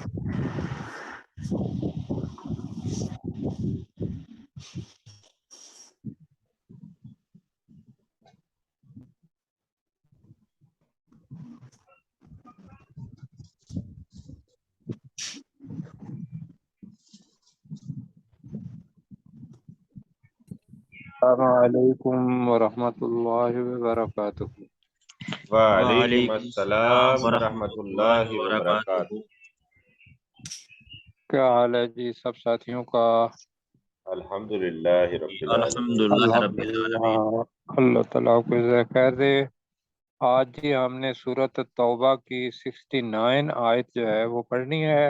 السلام علیکم ورحمۃ اللہ وبرکاتہ۔ وعلیکم وعلیکم السلام السلام ورحمۃ ورحمۃ اللہ اللہ وبرکاتہ۔ وبرکاتہ۔ کیا حال ہے جی سب ساتھیوں کا؟ الحمدللہ رب العالمین۔ الحمدللہ رب الحمدللہ، العالمین۔ اللہ تعالیٰ کو جزائے خیر دے۔ آج جی ہم نے سورۃ توبہ کی 69 آیت جو ہے وہ پڑھنی ہے،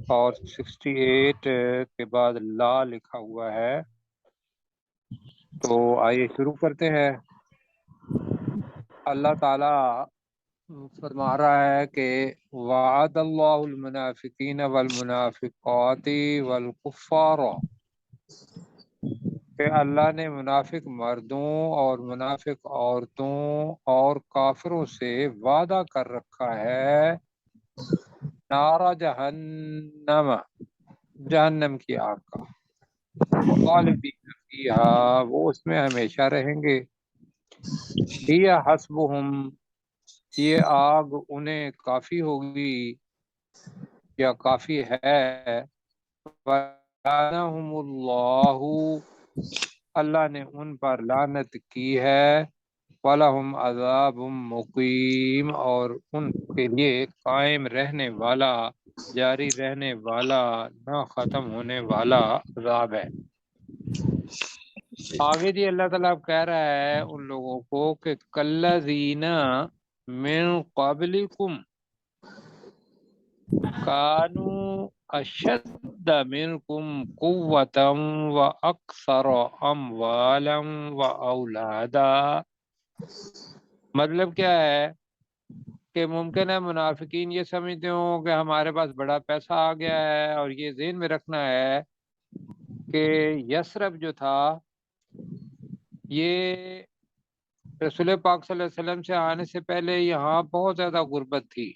اور 68 کے بعد لا لکھا ہوا ہے، تو آئیے شروع کرتے ہیں۔ اللہ تعالیٰ فرما رہا ہے کہ وعد اللہ المنافقین والمنافقات والکفار، کہ اللہ نے منافق مردوں اور منافق عورتوں اور کافروں سے وعدہ کر رکھا ہے نار جہنم، جہنم کی آگ کا، خالدین فیہا، وہ اس میں ہمیشہ رہیں گے، ہی حسبہم، یہ آگ انہیں کافی ہوگی یا کافی ہے، وَلَعَنَهُمُ اللَّهُ، اللہ نے ان پر لعنت کی ہے، وَلَهُمْ عَذَابٌ مُقِيمٌ، اور ان کے لیے قائم رہنے والا، جاری رہنے والا، نہ ختم ہونے والا عذاب ہے۔ آگے جی اللہ تعالیٰ اب کہہ رہا ہے ان لوگوں کو کہ کَالَّذِينَ مِن قَبْلِكُمْ كَانُوا أَشَدَّ مِنْكُمْ قُوَّةً وَأَكْثَرَ أَمْوَالًا وَأَوْلَادًا، مطلب کیا ہے کہ ممکن ہے منافقین یہ سمجھتے ہوں کہ ہمارے پاس بڑا پیسہ آ گیا ہے، اور یہ ذہن میں رکھنا ہے کہ یثرب جو تھا یہ رسول پاک صلی اللہ علیہ وسلم سے آنے سے پہلے یہاں بہت زیادہ غربت تھی،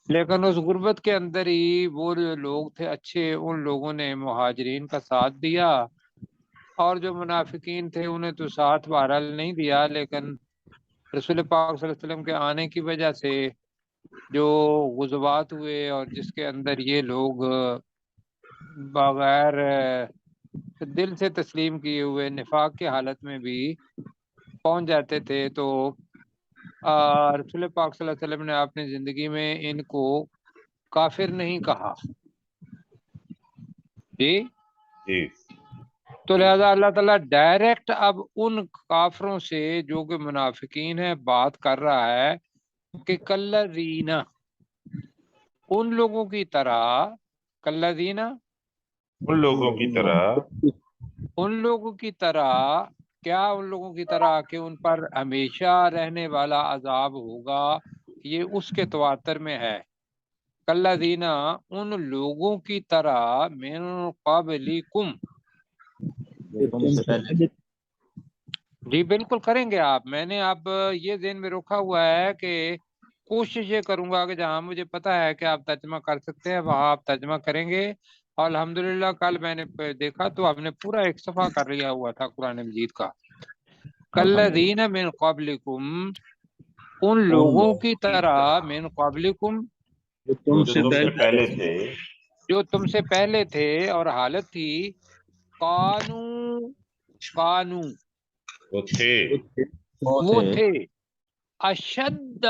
لیکن اس غربت کے اندر ہی وہ جو لوگ تھے اچھے، ان لوگوں نے مہاجرین کا ساتھ دیا، اور جو منافقین تھے انہیں تو ساتھ بہرحال نہیں دیا، لیکن رسول پاک صلی اللہ علیہ وسلم کے آنے کی وجہ سے جو غزوات ہوئے، اور جس کے اندر یہ لوگ بغیر دل سے تسلیم کیے ہوئے نفاق کی حالت میں بھی پہنچ جاتے تھے، تو رسول پاک صلی اللہ علیہ وسلم نے اپنی زندگی میں ان کو کافر نہیں کہا جی۔ جی تو لہذا اللہ تعالیٰ ڈائریکٹ اب ان کافروں سے جو کہ منافقین ہیں بات کر رہا ہے کہ کالذین، ان لوگوں کی طرح، کالذین، ان لوگوں کی طرح، ان لوگوں کی طرح، کیا ان لوگوں کی طرح کہ ان پر ہمیشہ رہنے والا عذاب ہوگا، یہ اس کے تواتر میں ہے، کالذین، ان لوگوں کی طرح، من قبلکم، تم سے پہلے جی بالکل کریں گے آپ، میں نے اب یہ ذہن میں رکھا ہوا ہے کہ کوشش یہ کروں گا کہ جہاں مجھے پتا ہے کہ آپ ترجمہ کر سکتے ہیں وہاں آپ ترجمہ کریں گے، اور الحمدللہ کل میں نے دیکھا تو ہم نے پورا ایک صفحہ کر لیا ہوا تھا قرآن مجید کا۔ کالذین من قبلکم، ان لوگوں کی طرح، من قبلکم، جو تم سے پہلے تھے، جو تم سے پہلے تھے، اور حالت تھی قانو، قانو، وہ تھے، وہ تھے، اشد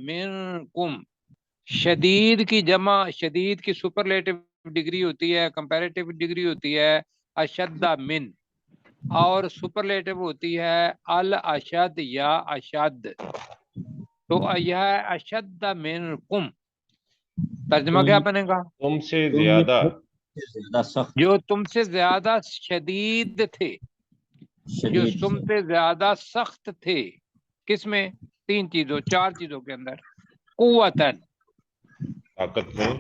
منکم، شدید کی جمع، شدید کی سپرلیٹو ڈگری ہوتی ہے، کمپیریٹیو ڈگری ہوتی ہے اشد من، اور سپرلیٹو ہوتی ہے الاشد یا اشد، تو یہ اشد منکم، ترجمہ کیا بنے گا؟ تم سے زیادہ، زیادہ سخت، جو تم سے زیادہ شدید تھے، جو شدید تم سے زیادہ سخت تھے، کس میں؟ تین چیزوں، چار چیزوں کے اندر، قوتاً، طاقت میں،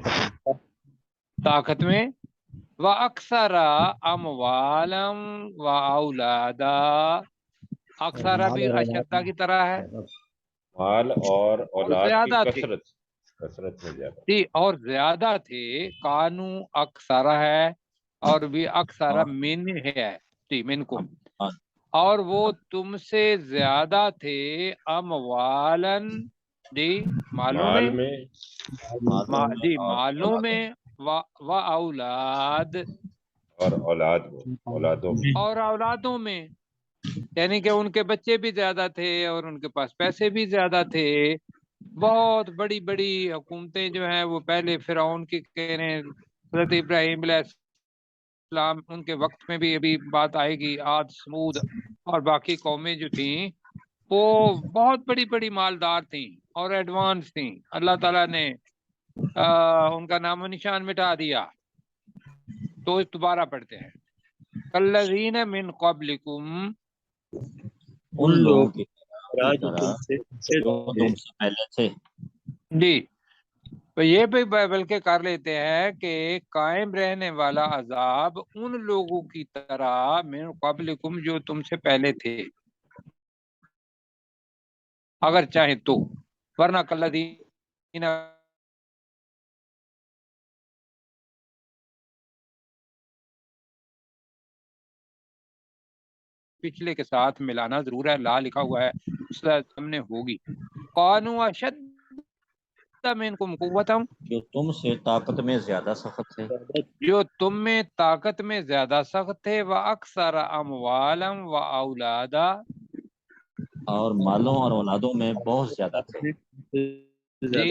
طاقت میں، وَأَكْثَرَ أَمْوَالًا وَأَوْلَادًا، اکثرہ بھی اشدہ کی طرح ہے، مال اور اور اولاد کی زیادہ تھے، کثرت، کثرت میں زیادہ. جی اور زیادہ تھے. کانو اکثر ہے اور بھی اکثر من ہے جی منکم. اور وہ تم سے زیادہ تھے اموالن جی مالوں مال میں میں جی مالوں میں و اولاد اور اولاد میں، اولادوں میں. اور اولادوں میں. یعنی کہ ان کے بچے بھی زیادہ تھے اور ان کے پاس پیسے بھی زیادہ تھے. بہت بڑی بڑی حکومتیں جو ہیں وہ پہلے فرعون کی کہہ رہے ہیں، حضرت ابراہیم علیہ السلام ان کے وقت میں بھی ابھی بات آئے گی. عاد سمود اور باقی قومیں جو تھیں وہ بہت بڑی بڑی مالدار تھیں اور ایڈوانس تھیں. اللہ تعالیٰ نے ان کا نام و نشان مٹا دیا. تو اس دوبارہ پڑھتے ہیں کالذین من قبلکم ان لوگوں کی طرح جو تم سے پہلے تھے. جی. تو یہ بھی بلکہ کر لیتے ہیں کہ قائم رہنے والا عذاب ان لوگوں کی طرح من قبلکم جو تم سے پہلے تھے اگر چاہیں تو، ورنہ کالذین پچھلے کے ساتھ ملانا ضرور ہے. لا لکھا ہوا ہے اس سامنے ہوگی. قانوا اشد منکم قوتا جو تم سے طاقت میں زیادہ سخت تھے. جو تم میں طاقت میں زیادہ سخت تھے. واکثر اموالا و اولادا اور مالوں اور اولادوں میں بہت زیادہ تھے. جی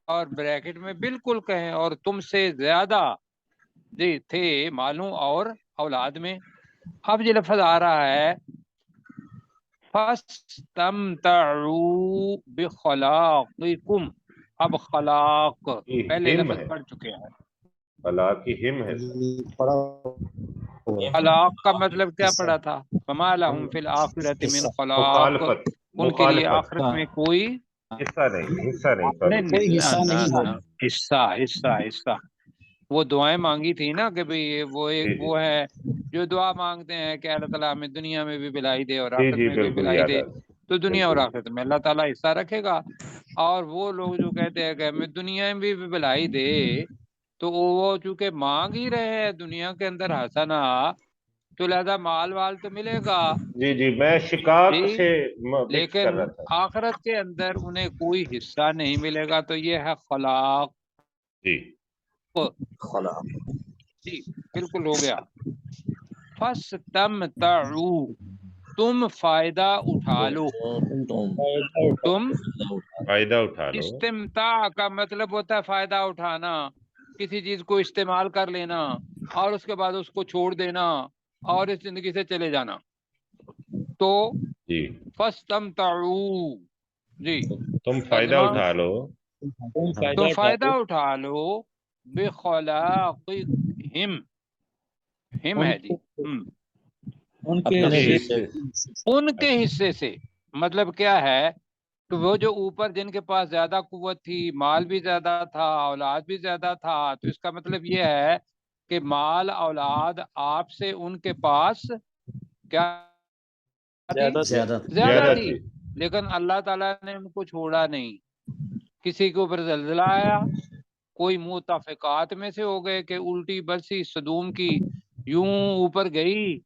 اور بریکٹ میں بالکل کہیں اور تم سے زیادہ جی تھے مالوں اور اولاد میں. اب یہ لفظ آ رہا ہے فَاسْتَمْتَعُوا بِخَلَاقِكُمْ. اب خلاق یہ پہلے ہم لفظ ہے، پڑھ چکے ہیں. خلاق کی ہم ہے. خلاق کا مطلب کیا پڑھا تھا؟ فَمَا لَهُمْ فِي الْآخِرَةِ مِنْ خَلَاق. مخالفت، ان کے لیے مخالفت، آخرت میں کوئی حصہ نہیں کوئی حصہ. وہ دعائیں مانگی تھی نا کہ بھئی وہ ایک جی جی وہ ہے جو دعا مانگتے ہیں کہ اللہ تعالیٰ ہمیں دنیا میں بھی بھلائی دے اور جی آخرت جی میں بھی بالکل بھلائی یاد دے. آ گیا. تو دنیا اور بالکل. آخرت میں اللہ تعالیٰ حصہ رکھے گا. اور وہ لوگ جو کہتے ہیں کہ ہمیں دنیا میں بھی بھلائی دے تو وہ چونکہ مانگ ہی رہے ہیں دنیا کے اندر حسنہ تو لہذا مال وال تو ملے گا جی جی میں شکاک جی سے مکس کر لیکن رہا تھا. آخرت کے اندر انہیں کوئی حصہ نہیں ملے گا. تو یہ ہے خلاق. جی خلاق. جی بالکل ہو گیا. فَاسْتَمْتَعُوا تم فائدہ اٹھا لو. تم فائدہ اٹھا لو. استمتاع کا مطلب ہوتا ہے فائدہ اٹھانا، کسی چیز کو استعمال کر لینا اور اس کے بعد اس کو چھوڑ دینا اور اس زندگی سے چلے جانا. تو جی فَاسْتَمْتَعُوا جی تم فائدہ ترجمہ اٹھا لو. تو فائدہ اٹھا لو بخلاقہم. ہم ہے جی اپنے حصے ان کے حصے سے. مطلب کیا ہے کہ وہ جو اوپر جن کے پاس زیادہ قوت تھی، مال بھی زیادہ تھا، اولاد بھی زیادہ تھا، تو اس کا مطلب یہ ہے کہ مال اولاد آپ سے ان کے پاس کیا تھی؟ زیادہ تھی. لیکن اللہ تعالیٰ نے ان کو چھوڑا نہیں. کسی کے اوپر زلزلہ آیا، کوئی متفقات میں سے ہو گئے کہ الٹی برسی صدوم کی یوں اوپر گئی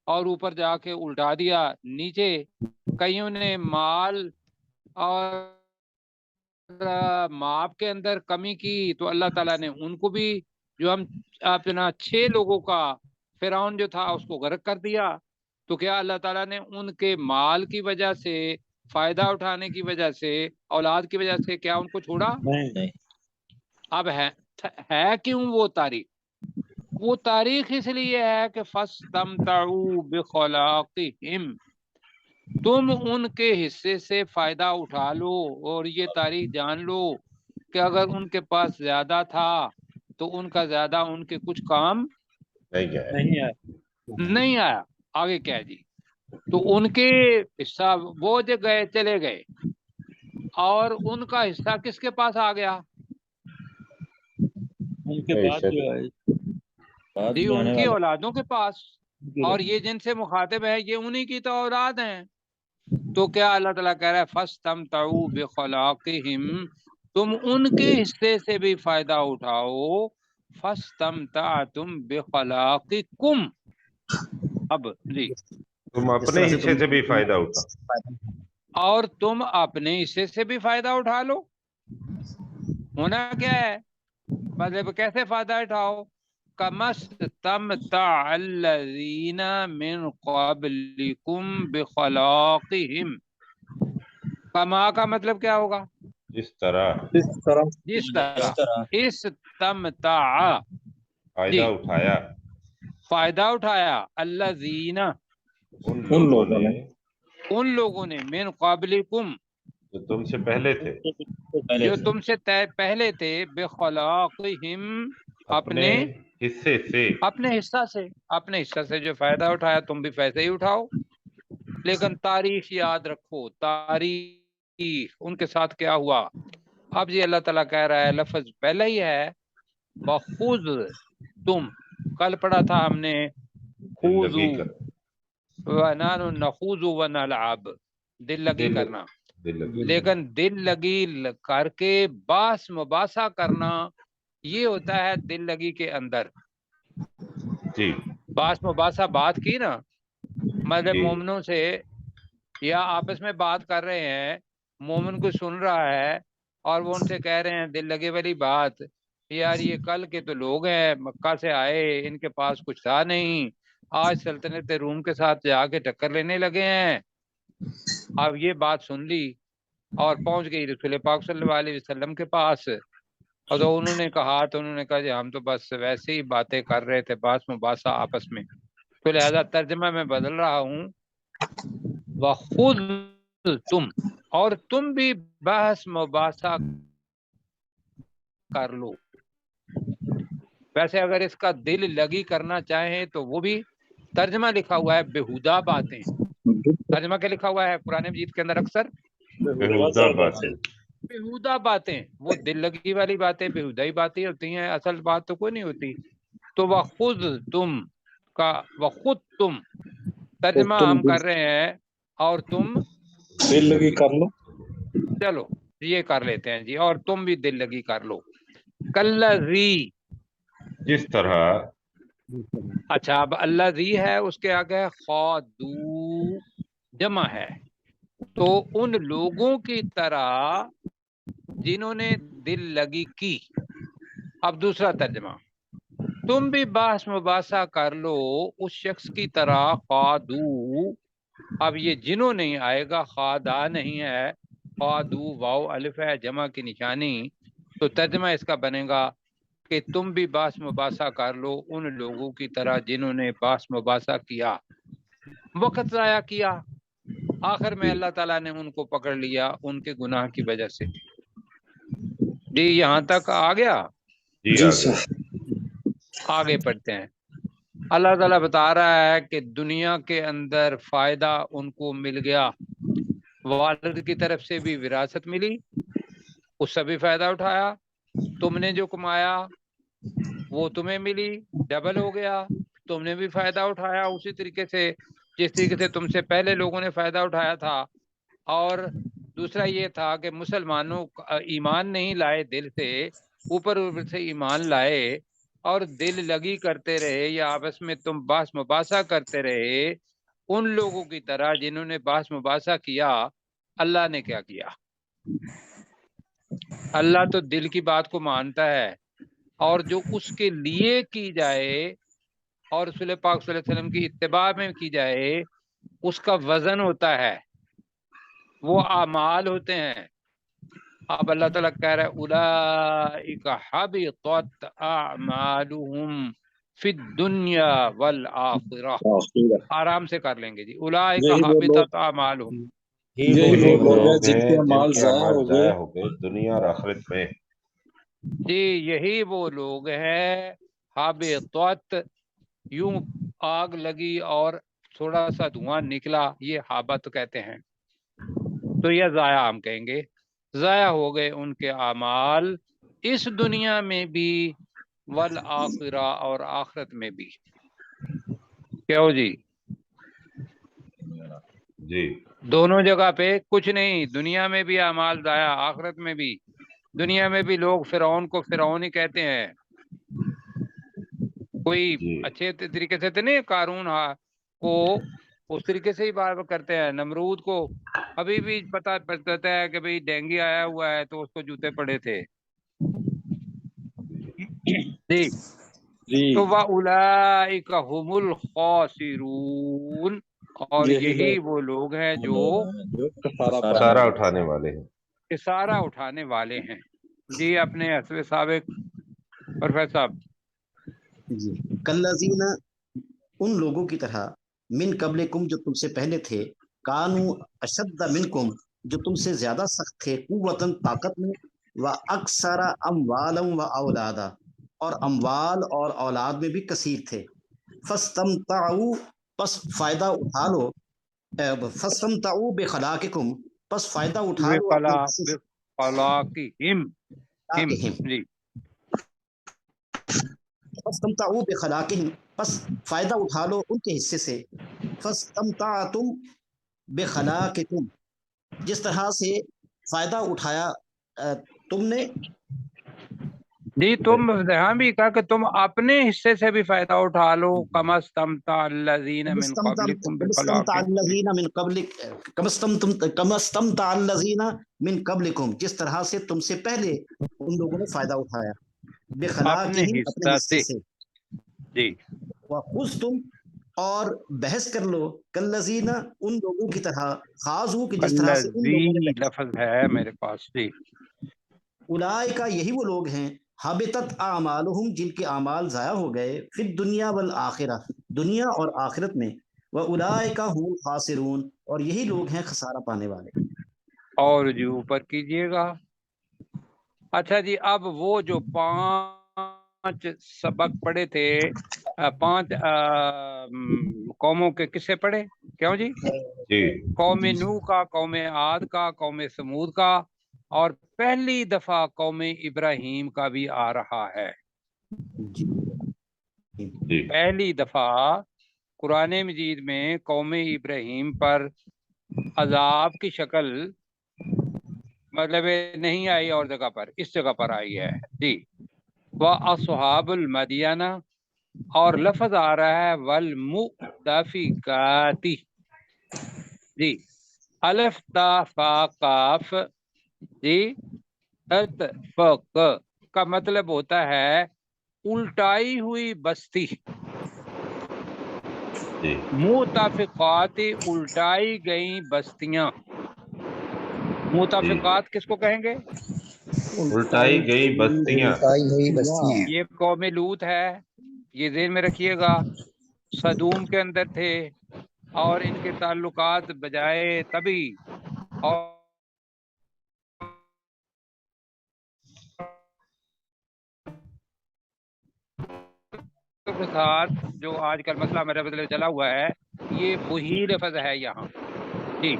اور اوپر جا کے الٹا دیا نیچے. کئیوں نے مال اور ماپ کے اندر کمی کی تو اللہ تعالیٰ نے ان کو بھی جو ہم اپنا 6 لوگوں کا فرعون جو تھا اس کو غرق کر دیا. تو کیا اللہ تعالیٰ نے ان کے مال کی وجہ سے، فائدہ اٹھانے کی وجہ سے، اولاد کی وجہ سے کیا ان کو چھوڑا؟ نہیں. اب ہے کیوں وہ تاریخ؟ وہ تاریخ اس لیے ہے کہ فَاسْتَمْتَعُوا بِخَلَاقِهِمْ تم ان کے حصے سے فائدہ اٹھا لو. اور یہ تاریخ جان لو کہ اگر ان کے پاس زیادہ تھا تو ان کا زیادہ ان کے کچھ کام نہیں آیا. آگے کیا جی؟ تو ان کے حصہ وہ جو گئے چلے گئے اور ان کا حصہ کس کے پاس آ گیا؟ ان کے بعد جو ہے جی ان کی اولادوں کے پاس. اور یہ جن سے مخاطب ہے یہ انہی کی تو اولاد ہیں. تو کیا اللہ تعالیٰ کہہ رہا ہے فاستمتعوا بخلاقہم، تم ان کے حصے سے بھی فائدہ اٹھاؤ، فاستمتعتم بخلاقکم، اب جی تم اپنے حصے سے بھی فائدہ اٹھا، اور تم اپنے حصے سے بھی فائدہ اٹھا لو۔ ہونا کیا ہے، مطلب کیسے فائدہ اٹھاؤ؟ کمستمتع الذین من قبلکم بخلاقہم، کما کا مطلب کیا ہوگا؟ جس طرح جس طرح، استمتع فائدہ اٹھایا فائدہ اٹھایا الذین ان لوگوں نے من قبلکم جو تم سے پہلے تھے، جو تم سے پہلے تھے، بخلاقہم اپنے حصے سے، اپنے حصہ سے جو فائدہ اٹھایا تم بھی ویسے ہی اٹھاؤ، لیکن تاریخ یاد رکھو، تاریخ ان کے ساتھ کیا ہوا۔ اب جی اللہ تعالیٰ کہہ رہا ہے، لفظ پہلے ہی ہے وَخُذْ، تم کل پڑھا تھا ہم نے زندگی خُوذُ کر وَنَحْنُ نَخُوضُ وَنَلْعَبْ، دل لگی کرنا، لیکن دل لگی کر کے باس مباحثہ کرنا یہ ہوتا ہے دل لگی کے اندر۔ جی باس مباحثہ بات کی نا، مطلب جی مومنوں سے یا آپس میں بات کر رہے ہیں، مومن کو سن رہا ہے اور وہ ان سے کہہ رہے ہیں دل لگے والی بات، یار یہ کل کے تو لوگ ہیں، مکہ سے آئے، ان کے پاس کچھ تھا نہیں، آج سلطنت روم کے ساتھ جا کے ٹکر لینے لگے ہیں۔ اب یہ بات سن لی اور پہنچ گئی رسول پاک صلی اللہ علیہ وسلم کے پاس، اور تو انہوں نے کہا جی ہم تو بس ویسے ہی باتیں کر رہے تھے، باس مباحثہ آپس میں، تو لہذا ترجمہ میں بدل رہا ہوں، وَخُذْ تم، اور تم بھی بحث مباحثہ کر لو۔ ویسے اگر اس کا دل لگی کرنا چاہیں تو وہ بھی ترجمہ لکھا ہوا ہے بےہودہ باتیں، ترجمہ کیا لکھا ہوا ہے قرآن مجید کے اندر؟ اکثر بےہودہ باتیں، بےہودہ باتیں، وہ دل لگی والی باتیں بےہودہ ہی باتیں ہوتی ہیں، اصل بات تو کوئی نہیں ہوتی۔ تو وَخُذْ تم کا وَخُذْ تم ترجمہ ہم کر رہے ہیں، اور تم دل لگی کر لو، چلو یہ کر لیتے ہیں جی، اور تم بھی دل لگی کر لو۔ کلذی، جس طرح اچھا اب اللہ ذی ہے، اس کے آگے خادو جمع ہے، تو ان لوگوں کی طرح جنہوں نے دل لگی کی۔ اب دوسرا ترجمہ، تم بھی بحث مباحثہ کر لو اس شخص کی طرح، خادو، اب یہ جنہوں نہیں آئے گا، خادا نہیں ہے، خادو واو الف ہے جمع کی نشانی، تو ترجمہ اس کا بنے گا کہ تم بھی بحث مباحثہ کر لو ان لوگوں کی طرح جنہوں نے بحث مباحثہ کیا، وقت ضائع کیا، آخر میں اللہ تعالیٰ نے ان کو پکڑ لیا ان کے گناہ کی وجہ سے۔ جی یہاں تک آ گیا، جی آگے آگے پڑھتے ہیں۔ اللہ تعالیٰ بتا رہا ہے کہ دنیا کے اندر فائدہ ان کو مل گیا، والد کی طرف سے بھی وراثت ملی، اس سے بھی فائدہ اٹھایا، تم نے جو کمایا وہ تمہیں ملی، ڈبل ہو گیا، تم نے بھی فائدہ اٹھایا اسی طریقے سے جس طریقے سے تم سے پہلے لوگوں نے فائدہ اٹھایا تھا۔ اور دوسرا یہ تھا کہ مسلمانوں ایمان نہیں لائے دل سے، اوپر سے ایمان لائے اور دل لگی کرتے رہے یا آپس میں تم بحث مباحثہ کرتے رہے ان لوگوں کی طرح جنہوں نے بحث مباحثہ کیا۔ اللہ نے کیا کیا؟ اللہ تو دل کی بات کو مانتا ہے، اور جو اس کے لیے کی جائے اور رسول پاک صلی اللہ علیہ وسلم کی اتباع میں کی جائے اس کا وزن ہوتا ہے، وہ اعمال ہوتے ہیں۔ اب اللہ تعالیٰ کہہ رہا ہے اولئک حبطت اعمالهم فی الدنیا والآخرہ، آرام سے کر لیں گے جی، اولئک حبطت اعمالهم، یہی وہ لوگ ہیں جن ہیں کے جن اعمال کے ضائع اعمال ہو ضائع گئے، ہو گئے دنیا اور آخرت میں۔ جی یہی وہ لوگ ہیں، حبطت، یوں آگ لگی اور تھوڑا سا دھواں نکلا، یہ حابت کہتے ہیں، تو یہ ضائع ہم کہیں گے، ضائع ہو گئے ان کے اعمال اس دنیا میں بھی، والآخرہ اور آخرت میں بھی۔ کیا ہو جی؟ جی دونوں جگہ پہ کچھ نہیں، دنیا میں بھی اعمال ضائع، آخرت میں بھی۔ دنیا میں بھی لوگ فرعون کو فرعون ہی کہتے ہیں، کوئی جی اچھے طریقے سے تو نہیں، قارون کو اس طریقے سے ہی بات کرتے ہیں، نمرود کو ابھی بھی پتا چلتا ہے کہ بھئی ڈینگی آیا ہوا ہے تو اس کو جوتے پڑے تھے۔ جی جی تو وَأُولَئِكَ هُمُ الْخَاسِرُونَ، اور یہی وہ لوگ ہیں جو جو خسارہ اٹھانے والے ہیں۔ خسارہ اٹھانے والے ہیں۔ جی اپنے حسب سابق پروفیسر صاحب۔ جی کلذین، ان لوگوں کی طرح، من قبلکم جو تم سے پہلے تھے، کانو اشد منکم جو تم سے زیادہ سخت تھے، قوتاً طاقت میں، و اکثر اموالا و اولادا اور اموال اور اولاد میں بھی کثیر تھے، فاستمتعوا پس فائدہ اٹھا لو، فاستمتعوا بخلاقکم پس فائدہ اٹھا لو اپنے حصے سے، بخلاقہم، جی فاستمتعوا بخلاقہم پس فائدہ اٹھا لو ان کے حصے سے، فاستمتعتم بخلاقکم جس طرح سے فائدہ اٹھایا تم نے، جی تم یہاں بھی کہا کہ تم اپنے حصے سے بھی فائدہ اٹھا لو، کما استمتع الذین من قبلکم بخلاقہم، کما استمتع الذین من قبلکم جس طرح سے تم سے پہلے ان لوگوں نے فائدہ اٹھایا، اپنے بخلاقہم اپنے حصہ حصے سے، جی وخذتم اور بحث کر لو، کالذین ان لوگوں کی طرح، خاضوا کہ جس طرح سے ان لوگوں نے الذی بحث، لفظ ہے میرے پاس، جی اولئک یہی وہ لوگ ہیں، حبطت اعمالہم جن کے اعمال ضائع ہو گئے، فی الدنیا والآخرہ دنیا اور آخرت میں، واولئک هم الخاسرون اور یہی لوگ ہیں خسارہ پانے والے۔ اور جی اوپر کیجئے گا۔ اچھا جی اب وہ جو 5 سبق پڑھے تھے، 5 قوموں کے قصے پڑھے، کیوں جی؟ جی قوم نوح کا، قوم عاد کا، قوم سمود کا، اور پہلی دفعہ قوم ابراہیم کا بھی آ رہا ہے۔ جی جی پہلی دفعہ قرآن مجید میں قوم ابراہیم پر عذاب کی شکل مطلب نہیں آئی اور جگہ پر، اس جگہ پر آئی ہے جی۔ وَأَصْحَابُ الْمَدْيَنَ، اور لفظ آ رہا ہے وَالْمُؤْتَفِكَاتِ، جی الف تا فا قاف، جی اتفق کا مطلب ہوتا ہے الٹائی ہوئی بستی، جی متفقات الٹائی گئی بستیاں۔ متفقات کس کو کہیں گے؟ الٹائی گئی بستیاں، یہ قوم لوط ہے، یہ ذہن میں رکھیے گا، صدوم کے اندر تھے، اور ان کے تعلقات بجائے طبی اور کے ساتھ جو آج کل مسئلہ میرے بدلے چلا ہوا ہے، یہ وہی لفظ ہے یہاں جی۔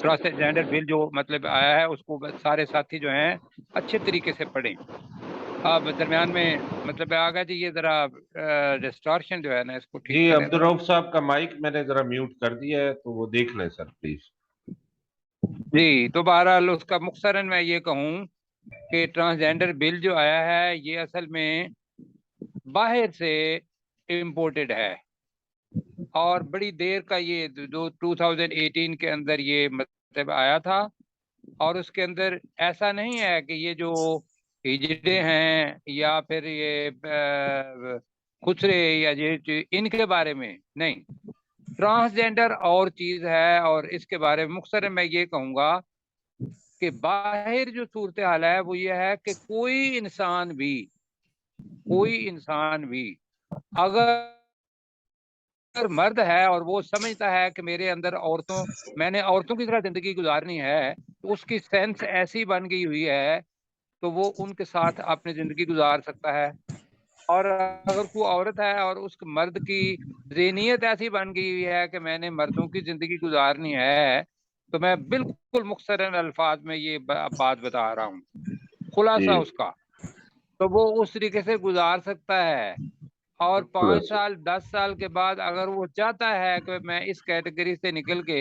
ٹرانسجینڈر بل جو مطلب آیا ہے اس کو سارے ساتھی جو ہیں اچھے طریقے سے پڑھیں۔ اب درمیان میں مطلب آ گیا جی، یہ ذرا ڈسٹارشن جو ہے نا اس کو جی ٹھیک کریں ذرا۔ عبدالرؤف صاحب کا مائک میں نے ذرا میوٹ کر دیا ہے تو وہ دیکھ لیں سر پلیز۔ جی تو بہرحال اس کا مختصراً میں یہ کہوں کہ ٹرانسجینڈر بل جو آیا ہے یہ اصل میں باہر سے امپورٹڈ ہے، اور بڑی دیر کا یہ 2018 کے اندر یہ مطلب آیا تھا، اور اس کے اندر ایسا نہیں ہے کہ یہ جو ہجڑے ہیں یا پھر یہ خسرے یا یہ ان کے بارے میں نہیں، ٹرانسجینڈر اور چیز ہے، اور اس کے بارے میں مختصر میں یہ کہوں گا کہ باہر جو صورتحال ہے وہ یہ ہے کہ کوئی انسان بھی اگر مرد ہے اور وہ سمجھتا ہے کہ میرے اندر میں نے عورتوں کی طرح زندگی گزارنی ہے، تو اس کی سینس ایسی بن گئی ہوئی ہے تو وہ ان کے ساتھ اپنی زندگی گزار سکتا ہے، اور اگر کوئی عورت ہے اور اس مرد کی ذہنیت ایسی بن گئی ہوئی ہے کہ میں نے مردوں کی زندگی گزارنی ہے، تو میں بالکل مختصراً الفاظ میں یہ بات بتا رہا ہوں، خلاصہ جی اس کا، تو وہ اس طریقے سے گزار سکتا ہے، اور 5 سال 10 سال کے بعد اگر وہ چاہتا ہے کہ میں اس کیٹیگری سے نکل کے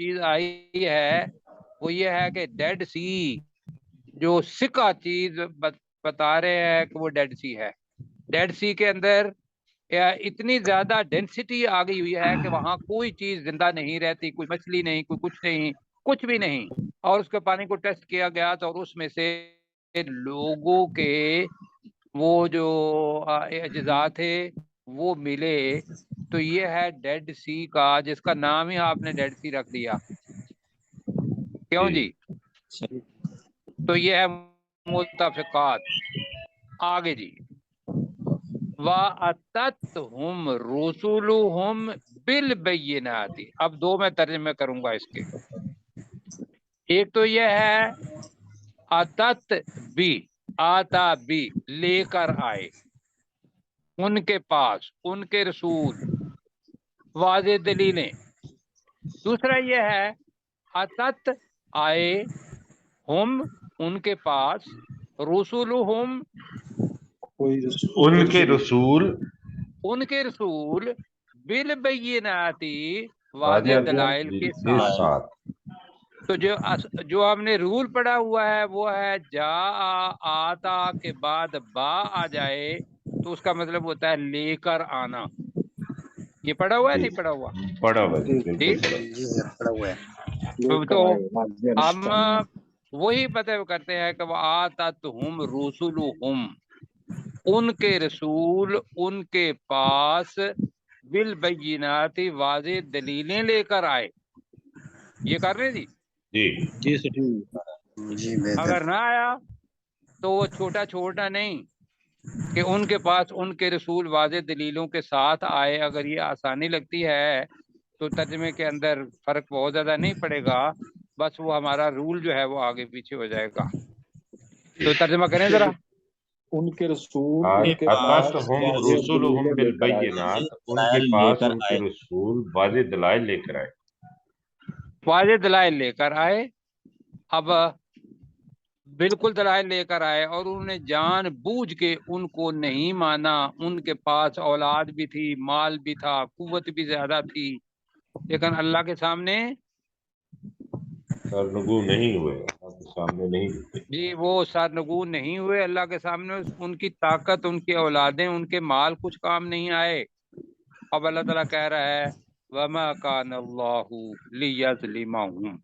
چیز آئی ہے وہ یہ ہے کہ ڈیڈ سی، جو سکا چیز بتا رہے ہیں کہ وہ ڈیڈ سی ہے. ڈیڈ سی کے اندر اتنی زیادہ ڈینسٹی آ گئی ہوئی ہے کہ وہاں کوئی چیز زندہ نہیں رہتی، کوئی مچھلی نہیں، کوئی کچھ نہیں، کچھ بھی نہیں. اور اس کے پانی کو ٹیسٹ کیا گیا تو اور اس میں سے لوگوں کے وہ جو اجزاء تھے وہ ملے. تو یہ ہے ڈیڈ سی کا، جس کا نام ہی آپ نے ڈیڈ سی رکھ دیا. کیوں جی؟ تو یہ ہے متفقات. آگے جی، وَأَتَتْهُمْ رُسُلُهُمْ بِالْبَيِّنَاتِ. اب دو میں ترجمے کروں گا اس کے. ایک تو یہ ہے اتت بی، آتا بی، لے کر آئے ان کے پاس ان کے رسول واضح دلیلیں. دوسرا یہ ہے اتت آئے ہم ان کے پاس، رسولہم ان کے رسول ان کے رسول بالبیناتی واضح واضح دلائل کے کے ساتھ. ساتھ. تو جو ہم نے رول پڑھا ہوا ہے وہ ہے جا آتا کے بعد با آ جائے تو اس کا مطلب ہوتا ہے لے کر آنا. یہ پڑھا ہوا ہے جی نہیں پڑھا ہوا؟ پڑھا ہوا جی، ٹھیک. بالکل پڑھا. جی سر پڑا ہوا ہے. لے کر تو آئے واضح ہم نشانیاں. وہی پتہ کرتے ہیں کہ وہ آتتہم رسولہم، ان کے رسول ان کے پاس بالبینات واضح دلیلیں لے کر آئے. یہ کر رہے جی. جی جی سر. جی بہتر. اگر نہ آیا تو وہ چھوٹا چھوٹا نہیں کہ ان کے پاس ان کے رسول واضح دلیلوں کے ساتھ آئے. اگر یہ آسانی لگتی ہے تو ترجمے کے اندر فرق بہت زیادہ نہیں پڑے گا، بس وہ ہمارا رول جو ہے وہ آگے پیچھے ہو جائے گا. تو ترجمہ کریں ذرا. ان کے رسول ان کے پاس اتتہم واضح رسولہم دلیلیں لے کر آئے. بالبینات، ان کے دلائل لے پاس کر ان کے آئے. رسول واضح دلائل لے کر آئے. واضح دلائل لے کر آئے. اب بالکل دلائل لے کر آئے اور انہوں نے جان بوجھ کے ان کو نہیں مانا. ان کے پاس اولاد بھی تھی، مال بھی تھا، قوت بھی زیادہ تھی، لیکن اللہ کے سامنے سرنگو نہیں ہوئے، اللہ کے سامنے نہیں جھکے. جی وہ سرنگو نہیں ہوئے اللہ کے سامنے. ان کی طاقت، ان کی اولادیں، ان کے مال کچھ کام نہیں آئے. اب اللہ تعالیٰ کہہ رہا ہے وَمَا كَانَ اللَّهُ لِيَظْلِمَهُمْ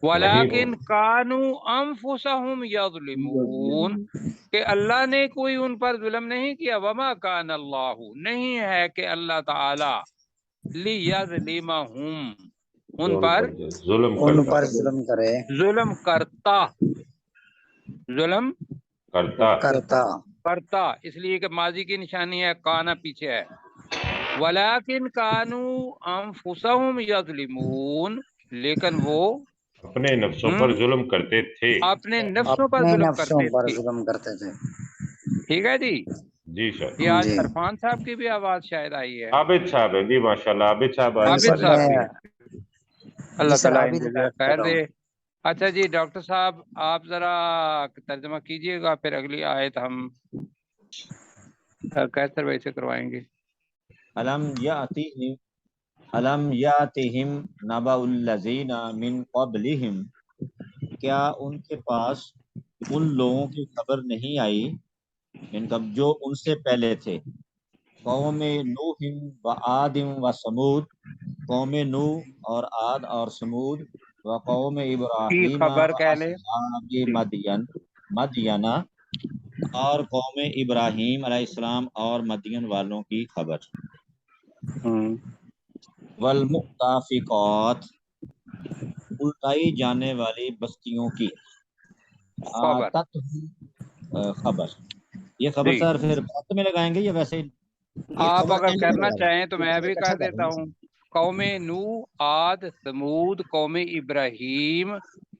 وَلَكِنْ كَانُوا أَنفُسَهُمْ يَظْلِمُونَ، کہ اللہ نے کوئی ان پر ظلم نہیں کیا. وَمَا كَانَ اللَّهُ، نہیں ہے کہ اللہ تعالی لِيَظْلِمَهُمْ ان پر ظلم ان کرتا پر ظلم کرے. ظلم کرتا، ظلم کرتا اس لیے کہ ماضی کی نشانی ہے، کانا پیچھے ہے. وَلَكِنْ كَانُوا أَنفُسَهُمْ يَظْلِمُونَ، لیکن وہ اپنے نفسوں پر ظلم کرتے تھے. اپنے نفسوں پر اپنے ظلم نفسوں کرتے پر تھے. ظلم کرتے تھے. ٹھیک ہے جی. جی سر. یہ آج جی. عرفان صاحب کی بھی آواز شاید آئی ہے. عابد صاحب ہے جی، ماشاءاللہ عابد صاحب آج عابد سر ہمارے صاحب ساتھ بھی ہیں. ہے. اللہ جی سر تعالیٰ عابد ان جزائے کر خیر رہا دے. ہوں. اچھا جی ڈاکٹر صاحب آپ ذرا ترجمہ کیجئے گا، پھر اگلی آیت ہم کیسر بھائی سے کروائیں گے. علم یاتہم نبأ الذین من قبلہم، کیا ان کے پاس ان لوگوں کی خبر نہیں آئی ان کا جو ان سے پہلے تھے. قوم نوح و عاد و سمود، قوم نوح اور عاد اور سمود، و قوم کی ابراہیم و خبر کہہ لیں. اصحاب مدینہ، اور قوم ابراہیم علیہ السلام اور مدین والوں کی خبر. والمؤتفقات، الٹائی جانے والی بستیوں کی. خبر خبر، یہ خبر جی. سر پھر وقت میں لگائیں گے یا ویسے ہی؟ یہ آپ خبر اگر اینڈ میں کرنا لگا دیں. چاہیں تو میں بھی اکٹھا کر دیتا دیں. ہوں. قوم نوح، عاد، سمود، قوم ابراہیم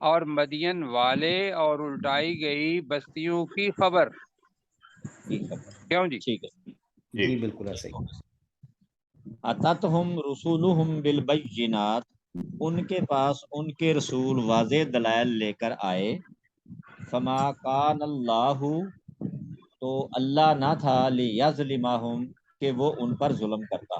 اور مدین والے اور الٹائی گئی بستیوں کی خبر. کیوں جی؟ ٹھیک ہے. جی بالکل ایسے ہی. اتتہم رسولہم بالبینات، ان کے پاس ان کے رسول واضح دلائل لے کر آئے. فما کان اللہ، تو اللہ نہ تھا لیظلمہم کہ وہ ان پر ظلم کرتا.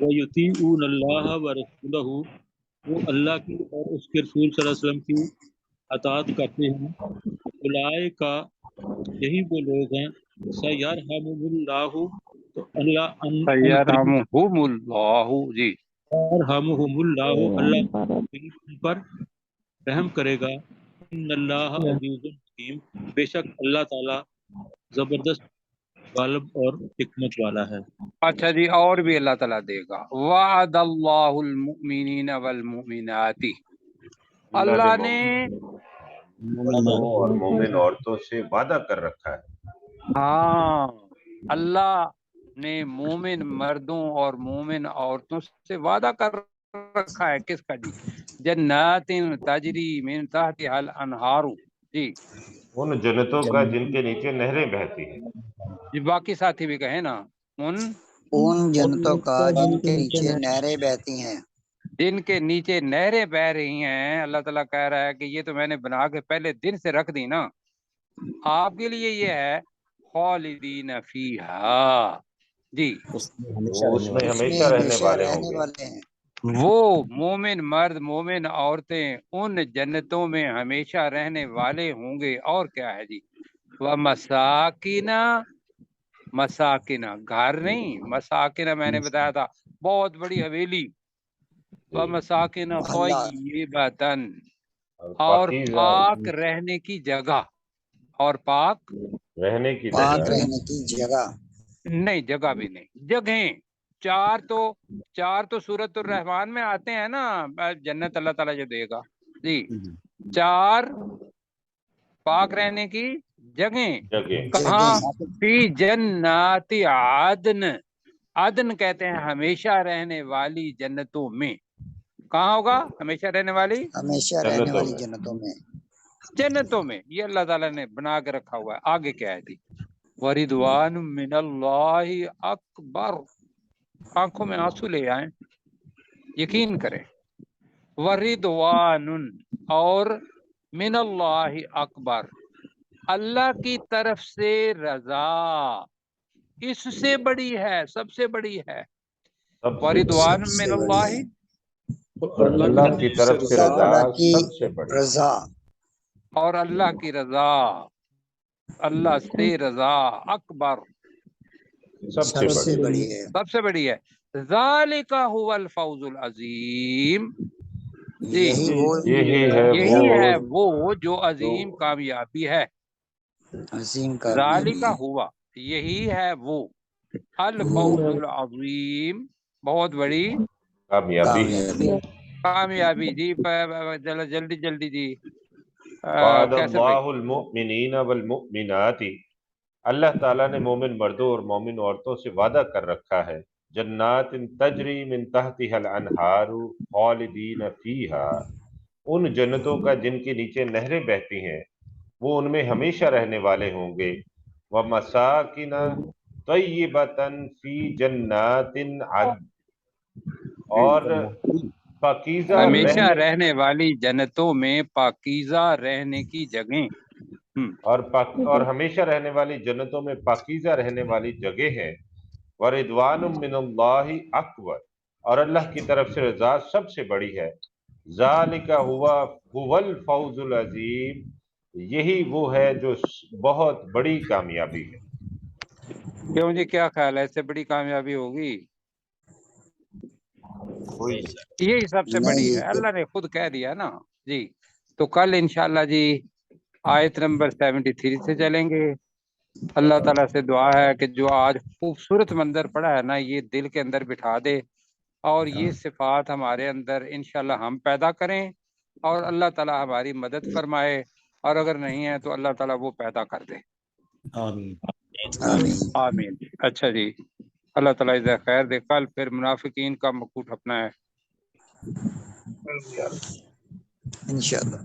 وَيُطِيعُونَ اللَّهَ وَرَسُولَهُ، وہ اللہ کی اور اس کے رسول صلی اللہ علیہ وسلم کی اطاعت کرتے ہیں. اولئک، یہی وہ لوگ ہیں، سیرحمہم اللہ، تو اللہ ان قریب سیرحمہم اللہ جی. یرحمہم اللہ، اللہ ان پر رحم کرے گا. ان اللہ عزیز حکیم، بے شک اللہ تعالی زبردست غالب اور حکمت والا ہے. اچھا جی، اور بھی اللہ تعالیٰ دے گا. وعد اللہ المؤمنین والمؤمنات، اللہ نے مردوں اور مومن عورتوں سے وعدہ کر رکھا ہے. ہاں، اللہ نے مومن مردوں اور مومن عورتوں سے وعدہ کر رکھا ہے. کس کا جی؟ جنات تجری من تحتها الانہار جی. ان جنتوں کا جن کے نیچے نہریں بہتی ہیں. جی باقی ساتھی بھی کہیں نا، ان جنتوں کا جن کے نیچے نہریں بہتی ہیں. جن کے نیچے نہریں بہ رہی ہیں. اللہ تعالیٰ کہہ رہا ہے کہ یہ تو میں نے بنا کے پہلے دن سے رکھ دی نا. آپ کے لیے یہ ہے خالدین فیہا جی. وہ اس میں ہمیشہ رہنے والے ہوں گے. ہیں. وہ مومن مرد مومن عورتیں ان جنتوں میں ہمیشہ رہنے والے ہوں گے. اور کیا ہے جی؟ وَمَسَاكِنَ، مساکنہ گھر نہیں، مساکنہ میں نے بتایا تھا بہت بڑی حویلی. وَمَسَاكِنَ طَيِّبَةً، اور پاک رہنے کی جگہ. اور پاک رہنے کی پاک جگہ رہنے کی جگہ نہیں، جگہ بھی نہیں، جگہیں. چار تو سورۃ الرحمن میں آتے ہیں نا، جنت اللہ تعالیٰ جو دے گا جی. 4 پاک رہنے کی جگہیں. کہاں؟ فی جنات عدن، عدن کہتے ہیں ہمیشہ رہنے والی جنتوں میں. کہاں ہوگا ہمیشہ رہنے والی؟ ہمیشہ رہنے والی جنتوں میں. جنتوں میں. یہ اللہ تعالیٰ نے بنا کے رکھا ہوا ہے. آگے کیا ہے جی؟ وَرِضْوَانٌ مِّنَ اللَّهِ اکبر. آنکھوں میں آنسو لے آئیں، یقین کریں. وَرِضْوَانٌ، اور من اللہ اکبر، اللہ کی طرف سے رضا اس سے بڑی ہے، سب سے بڑی ہے. وَرِضْوَانٌ مِّنَ اللہ، اللہ کی طرف سے رضا اللہ کی سب سے بڑی. رضا، اور اللہ کی رضا، اللہ سے رضا اکبر، سب سے بڑی ہے. سب سے بڑی ہے. ذالک هو الفوز العظیم جی. یہی ہے وہ جو عظیم کامیابی ہے. عظیم کامیابی ذالک ہے. ہوا، یہی ہے وہ، الفوز العظیم، بہت بڑی کامیابی جی. جلدی جلدی جی. وعد کیسے بھائی؟ اللہ المؤمنین والمؤمنات، اللہ تعالیٰ نے مومن مردوں اور مومن عورتوں سے وعدہ کر رکھا ہے. جنات تجری من تحتها الانہار خالدین فیہا، ان جنتوں کا جن کے نیچے نہریں بہتی ہیں، وہ ان میں ہمیشہ رہنے والے ہوں گے. ومساکن طیبۃ فی جنات عدن، اور پاکیزہ ہمیشہ رہنے والی جنتوں میں پاکیزہ رہنے کی جگہیں. اور ہمیشہ رہنے والی جنتوں میں پاکیزہ رہنے والی جگہ ہے. وَرِضْوَانٌ مِّنَ اللَّهِ اکبر، اور اللہ کی طرف سے رضا سب سے بڑی ہے. ذَلِكَ هُوَ الْفَوْزُ الْعَظِيمُ، یہی وہ ہے جو بہت بڑی کامیابی ہے. کیوں جی، کیا خیال ہے، اس سے بڑی کامیابی ہوگی؟ یہی سب سے بڑی ہے، اللہ نے خود کہہ دیا نا جی. تو کل انشاءاللہ جی آیت نمبر 73 سے چلیں گے. اللہ تعالیٰ سے دعا ہے کہ جو آج خوبصورت منظر پڑا ہے نا، یہ دل کے اندر بٹھا دے، اور یہ صفات ہمارے اندر انشاءاللہ ہم پیدا کریں، اور اللہ تعالیٰ ہماری مدد فرمائے، اور اگر نہیں ہے تو اللہ تعالیٰ وہ پیدا کر دے. آمین. اچھا جی، اللہ تعالیٰ جزائے خیر دے. کل پھر منافقین کا مکوٹ اپنا ہے انشاءاللہ.